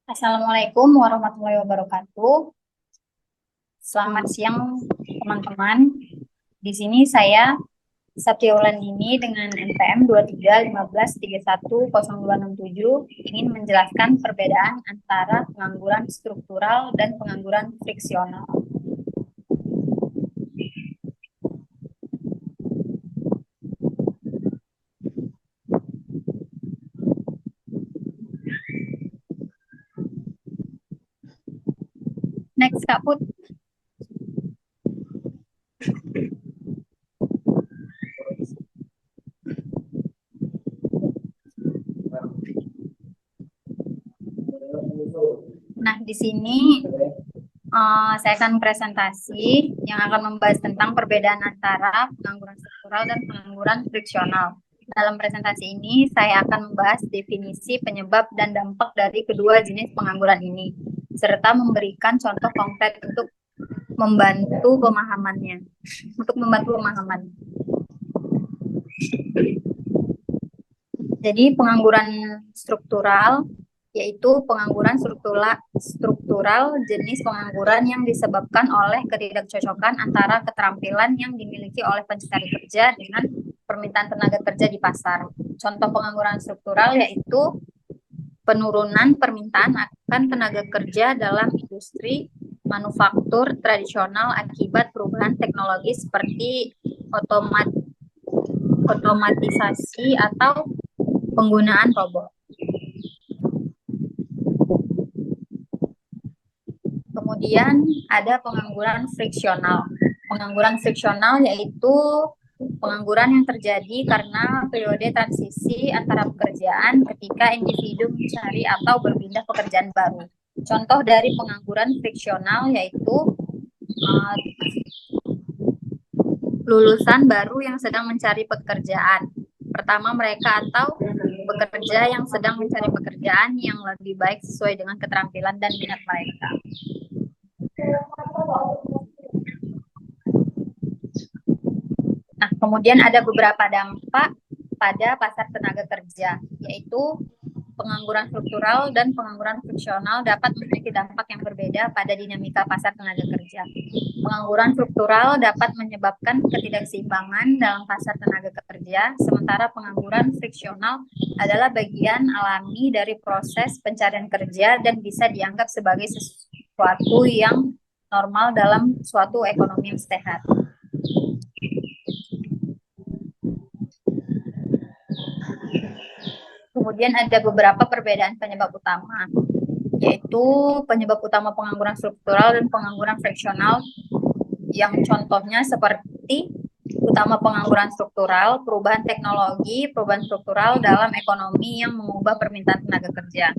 Assalamualaikum warahmatullahi wabarakatuh. Selamat siang, teman-teman. Di sini saya Satyaulandini dengan NPM 2315310267 ingin menjelaskan perbedaan antara pengangguran struktural dan pengangguran friksional. Next, Kak Put. Nah, di sini saya akan presentasi yang akan membahas tentang perbedaan antara pengangguran struktural dan pengangguran friksional. Dalam presentasi ini, saya akan membahas definisi, penyebab, dan dampak dari kedua jenis pengangguran ini, serta memberikan contoh konkret untuk membantu pemahamannya. Jadi, pengangguran struktural yaitu pengangguran struktural jenis pengangguran yang disebabkan oleh ketidakcocokan antara keterampilan yang dimiliki oleh pencari kerja dengan permintaan tenaga kerja di pasar. Contoh pengangguran struktural yaitu penurunan permintaan akan tenaga kerja dalam industri manufaktur tradisional akibat perubahan teknologi seperti otomatisasi atau penggunaan robot. Kemudian ada pengangguran friksional. Pengangguran friksional yaitu pengangguran yang terjadi karena periode transisi antara pekerjaan ketika individu mencari atau berpindah pekerjaan baru. Contoh dari pengangguran friksional yaitu lulusan baru yang sedang mencari pekerjaan. Pertama mereka atau pekerja yang sedang mencari pekerjaan yang lebih baik sesuai dengan keterampilan dan minat mereka. Nah, kemudian ada beberapa dampak pada pasar tenaga kerja, yaitu pengangguran struktural dan pengangguran friksional dapat memiliki dampak yang berbeda pada dinamika pasar tenaga kerja. Pengangguran struktural dapat menyebabkan ketidakseimbangan dalam pasar tenaga kerja, sementara pengangguran friksional adalah bagian alami dari proses pencarian kerja dan bisa dianggap sebagai sesuatu yang normal dalam suatu ekonomi yang sehat. Kemudian ada beberapa perbedaan penyebab utama, yaitu penyebab utama pengangguran struktural dan pengangguran friksional yang contohnya seperti utama pengangguran struktural, perubahan teknologi, perubahan struktural dalam ekonomi yang mengubah permintaan tenaga kerja.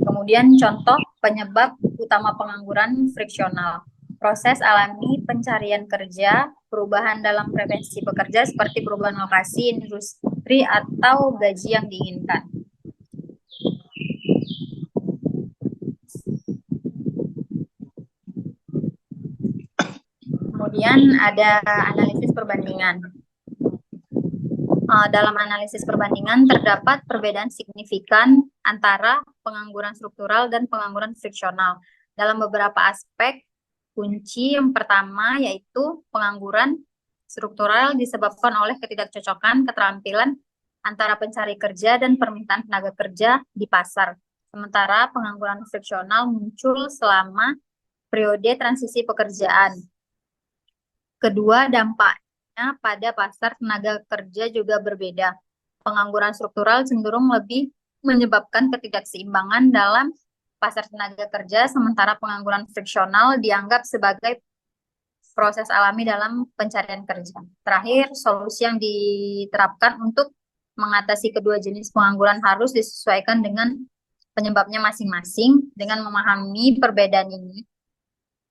Kemudian contoh penyebab utama pengangguran friksional, proses alami pencarian kerja, perubahan dalam preferensi pekerja seperti perubahan lokasi, industri, atau gaji yang diinginkan. Kemudian ada analisis perbandingan. Dalam analisis perbandingan terdapat perbedaan signifikan antara pengangguran struktural dan pengangguran friksional. Dalam beberapa aspek, kunci yang pertama yaitu pengangguran struktural disebabkan oleh ketidakcocokan keterampilan antara pencari kerja dan permintaan tenaga kerja di pasar. Sementara pengangguran friksional muncul selama periode transisi pekerjaan. Kedua, dampaknya pada pasar tenaga kerja juga berbeda. Pengangguran struktural cenderung lebih menyebabkan ketidakseimbangan dalam pasar tenaga kerja, sementara pengangguran friksional dianggap sebagai proses alami dalam pencarian kerja. Terakhir, solusi yang diterapkan untuk mengatasi kedua jenis pengangguran harus disesuaikan dengan penyebabnya masing-masing. Dengan memahami perbedaan ini,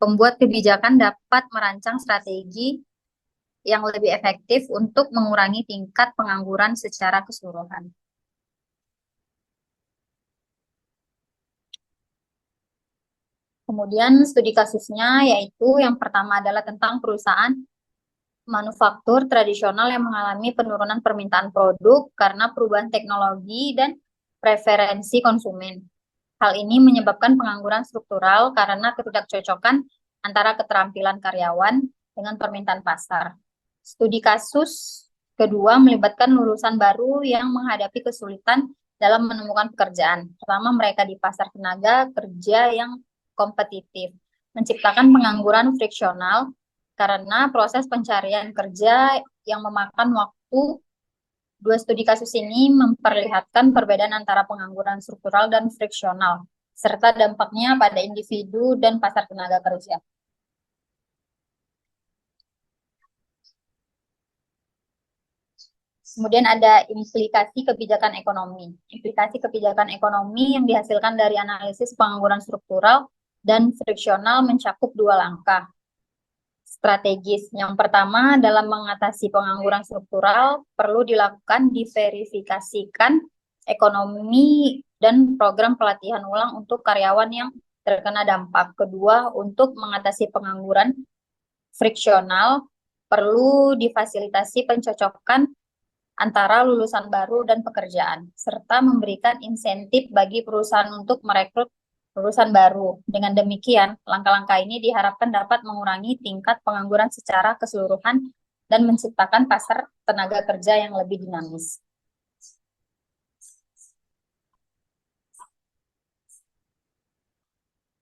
pembuat kebijakan dapat merancang strategi yang lebih efektif untuk mengurangi tingkat pengangguran secara keseluruhan. Kemudian studi kasusnya yaitu yang pertama adalah tentang perusahaan manufaktur tradisional yang mengalami penurunan permintaan produk karena perubahan teknologi dan preferensi konsumen. Hal ini menyebabkan pengangguran struktural karena ketidakcocokan antara keterampilan karyawan dengan permintaan pasar. Studi kasus kedua melibatkan lulusan baru yang menghadapi kesulitan dalam menemukan pekerjaan, terutama mereka di pasar tenaga kerja yang kompetitif, menciptakan pengangguran friksional karena proses pencarian kerja yang memakan waktu. Dua studi kasus ini memperlihatkan perbedaan antara pengangguran struktural dan friksional, serta dampaknya pada individu dan pasar tenaga kerja. Kemudian ada implikasi kebijakan ekonomi. Implikasi kebijakan ekonomi yang dihasilkan dari analisis pengangguran struktural dan friksional mencakup dua langkah strategis. Yang pertama, dalam mengatasi pengangguran struktural, perlu dilakukan diverifikasikan ekonomi dan program pelatihan ulang untuk karyawan yang terkena dampak. Kedua, untuk mengatasi pengangguran friksional, perlu difasilitasi pencocokan antara lulusan baru dan pekerjaan, serta memberikan insentif bagi perusahaan untuk merekrut lulusan baru. Dengan demikian, langkah-langkah ini diharapkan dapat mengurangi tingkat pengangguran secara keseluruhan dan menciptakan pasar tenaga kerja yang lebih dinamis.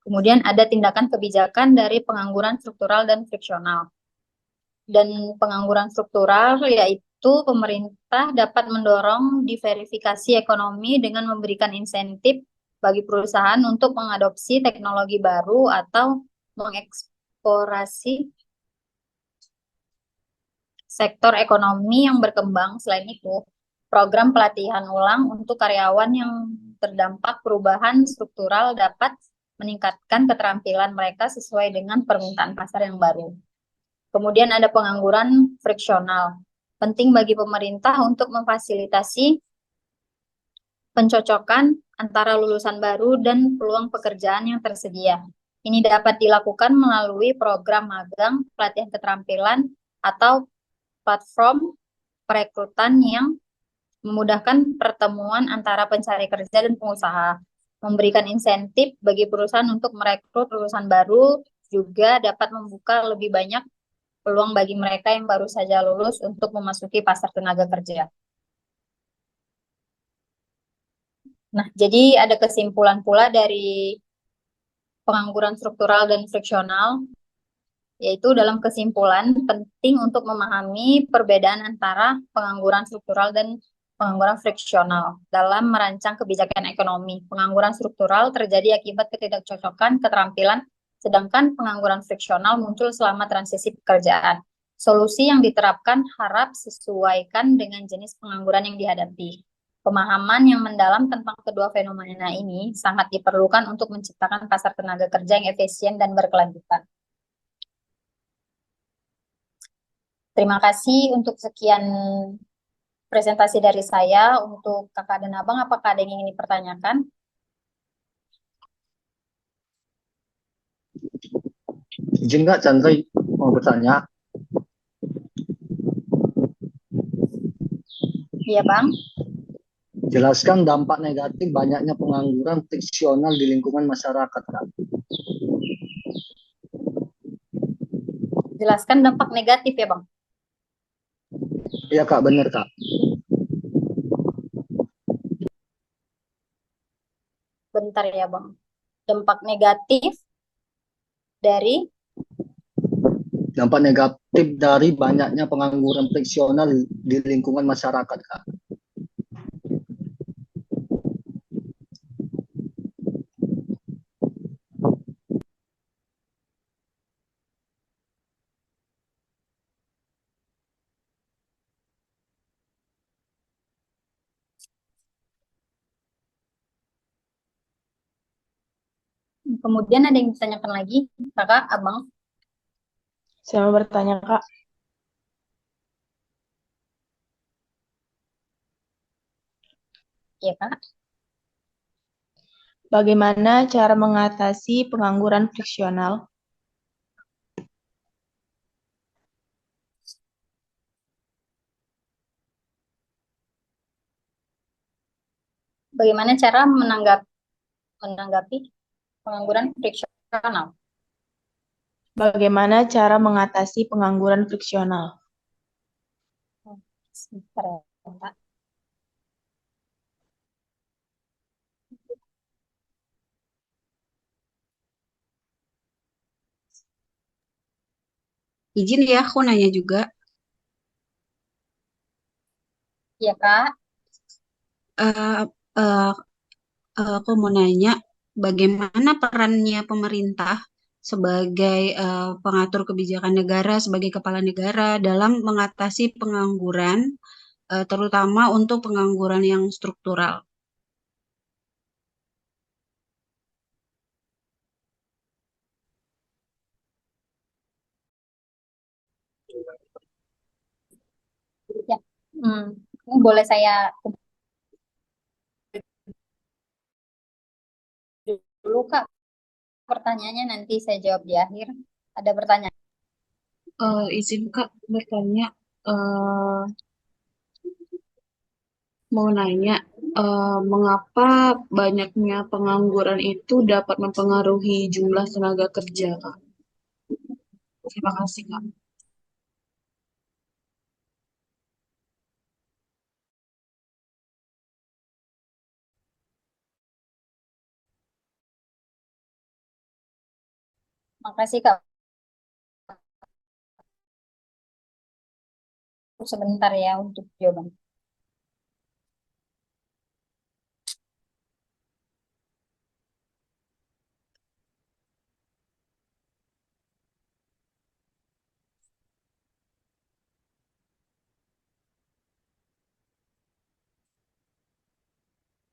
Kemudian ada tindakan kebijakan dari pengangguran struktural dan friksional. Dan pengangguran struktural yaitu pemerintah dapat mendorong diverifikasi ekonomi dengan memberikan insentif bagi perusahaan untuk mengadopsi teknologi baru atau mengeksplorasi sektor ekonomi yang berkembang. Selain itu, program pelatihan ulang untuk karyawan yang terdampak perubahan struktural dapat meningkatkan keterampilan mereka sesuai dengan permintaan pasar yang baru. Kemudian ada pengangguran friksional. Penting bagi pemerintah untuk memfasilitasi pencocokan antara lulusan baru dan peluang pekerjaan yang tersedia. Ini dapat dilakukan melalui program magang, pelatihan keterampilan, atau platform perekrutan yang memudahkan pertemuan antara pencari kerja dan pengusaha. Memberikan insentif bagi perusahaan untuk merekrut lulusan baru juga dapat membuka lebih banyak peluang bagi mereka yang baru saja lulus untuk memasuki pasar tenaga kerja. Nah, jadi ada kesimpulan pula dari pengangguran struktural dan friksional, yaitu dalam kesimpulan penting untuk memahami perbedaan antara pengangguran struktural dan pengangguran friksional dalam merancang kebijakan ekonomi. Pengangguran struktural terjadi akibat ketidakcocokan keterampilan, sedangkan pengangguran friksional muncul selama transisi pekerjaan. Solusi yang diterapkan harap sesuaikan dengan jenis pengangguran yang dihadapi. Pemahaman yang mendalam tentang kedua fenomena ini sangat diperlukan untuk menciptakan pasar tenaga kerja yang efisien dan berkelanjutan. Terima kasih untuk sekian presentasi dari saya. Untuk kakak dan abang, apakah ada yang ingin dipertanyakan? Izin nggak Chandra mau bertanya? Iya, Bang. Jelaskan dampak negatif banyaknya pengangguran friksional di lingkungan masyarakat, Kak. Jelaskan dampak negatif ya, Bang. Iya, Kak, benar, Kak. Bentar ya, Bang. Dampak negatif dari Dampak negatif dari banyaknya pengangguran friksional di lingkungan masyarakat, Kak. kemudian ada yang ditanyakan lagi, kakak, abang. Saya mau bertanya, Kak. Iya, Kak. Bagaimana cara mengatasi pengangguran friksional? Bagaimana cara menanggapi menanggapi pengangguran friksional. Bagaimana cara mengatasi pengangguran friksional? Sebentar ya, Kak. Izin ya, aku nanya juga. Iya, Kak. Eh, eh, aku mau nanya, bagaimana perannya pemerintah sebagai pengatur kebijakan negara, sebagai kepala negara dalam mengatasi pengangguran, terutama untuk pengangguran yang struktural. Ya. Boleh saya dulu, Kak, pertanyaannya nanti saya jawab di akhir. Ada pertanyaan? Izin Kak bertanya, eh, mau nanya, mengapa banyaknya pengangguran itu dapat mempengaruhi jumlah tenaga kerja, Kak? Terima kasih, Kak. Makasih, Kak. Sebentar ya untuk jawaban.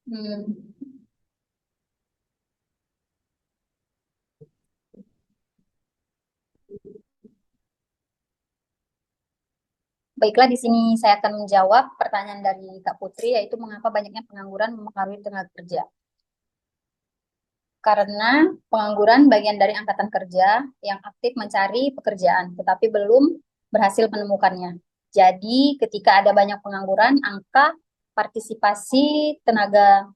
Hmm. Baiklah, di sini saya akan menjawab pertanyaan dari Kak Putri, yaitu mengapa banyaknya pengangguran mempengaruhi tenaga kerja. Karena pengangguran bagian dari angkatan kerja yang aktif mencari pekerjaan, tetapi belum berhasil menemukannya. Jadi, ketika ada banyak pengangguran, angka partisipasi tenaga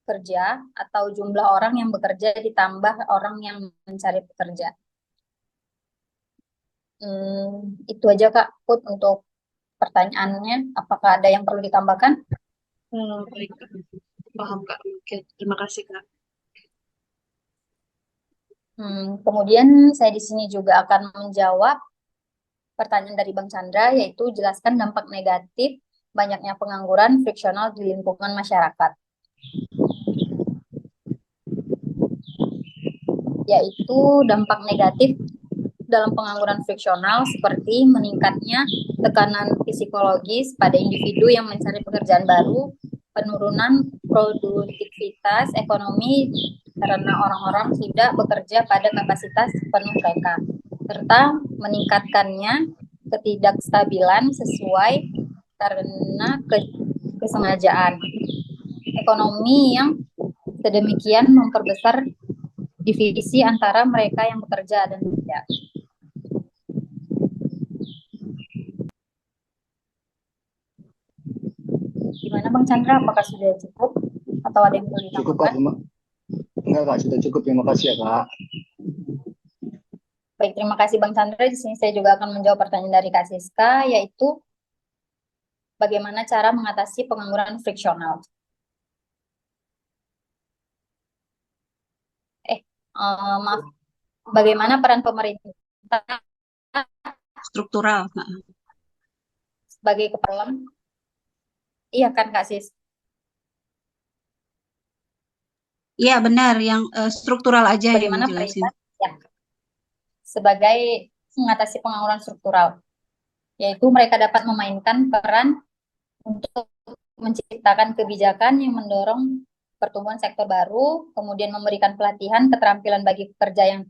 kerja atau jumlah orang yang bekerja ditambah orang yang mencari pekerja. Itu aja, Kak Put, untuk pertanyaannya. Apakah ada yang perlu ditambahkan? Baik, Kak. Paham, Kak. Oke, terima kasih, Kak. Kemudian saya di sini juga akan menjawab pertanyaan dari Bang Chandra, yaitu jelaskan dampak negatif banyaknya pengangguran friksional di lingkungan masyarakat. Yaitu dampak negatif dalam pengangguran friksional seperti meningkatnya tekanan psikologis pada individu yang mencari pekerjaan baru, penurunan produktivitas ekonomi karena orang-orang tidak bekerja pada kapasitas penuh mereka, serta meningkatkannya ketidakstabilan sesuai karena kesengajaan ekonomi yang sedemikian memperbesar divisi antara mereka yang bekerja dan tidak. Gimana Bang Chandra, apakah sudah cukup atau ada yang perlu Cukup Kak, ditambahkan? enggak Kak, sudah cukup. Terima kasih ya Kak. Baik, terima kasih Bang Chandra. Di sini saya juga akan menjawab pertanyaan dari Kak Siska, yaitu bagaimana cara mengatasi pengangguran friksional. Maaf, bagaimana peran pemerintah Struktural, Kak. sebagai kepala? Iya kan Kak Sis? Iya, benar. Yang struktural aja yang Bagaimana jelasin. pemerintah ya, sebagai mengatasi pengangguran struktural, yaitu mereka dapat memainkan peran untuk menciptakan kebijakan yang mendorong pertumbuhan sektor baru, kemudian memberikan pelatihan keterampilan bagi pekerja yang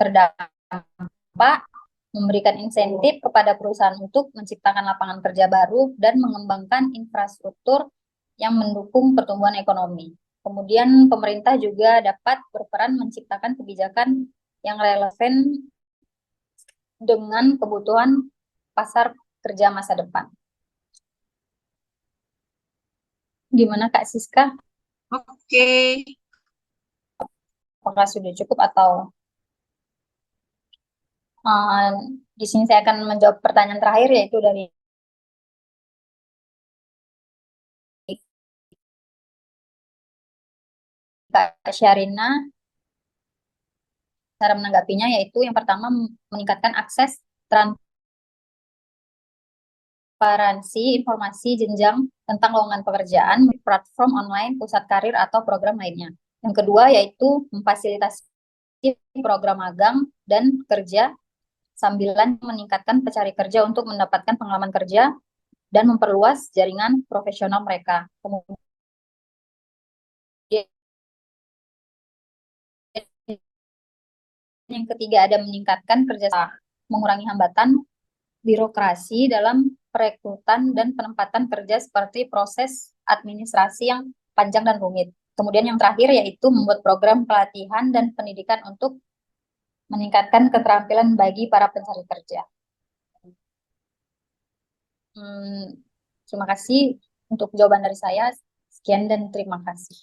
terdampak, memberikan insentif kepada perusahaan untuk menciptakan lapangan kerja baru, dan mengembangkan infrastruktur yang mendukung pertumbuhan ekonomi. Kemudian pemerintah juga dapat berperan menciptakan kebijakan yang relevan dengan kebutuhan pasar kerja masa depan. Gimana Kak Siska? Oke. apakah sudah cukup atau di sini saya akan menjawab pertanyaan terakhir yaitu dari Kak Syarina. Cara menanggapinya yaitu yang pertama meningkatkan akses transparansi informasi jenjang tentang lowongan pekerjaan platform online, pusat karir atau program lainnya. Yang kedua yaitu memfasilitasi program magang dan kerja sambilan meningkatkan pencari kerja untuk mendapatkan pengalaman kerja dan memperluas jaringan profesional mereka. Kemudian yang ketiga ada meningkatkan kerjasama, mengurangi hambatan birokrasi dalam perekrutan dan penempatan kerja seperti proses administrasi yang panjang dan rumit. Kemudian yang terakhir yaitu membuat program pelatihan dan pendidikan untuk meningkatkan keterampilan bagi para pencari kerja. Terima kasih untuk jawaban dari saya. Sekian dan terima kasih.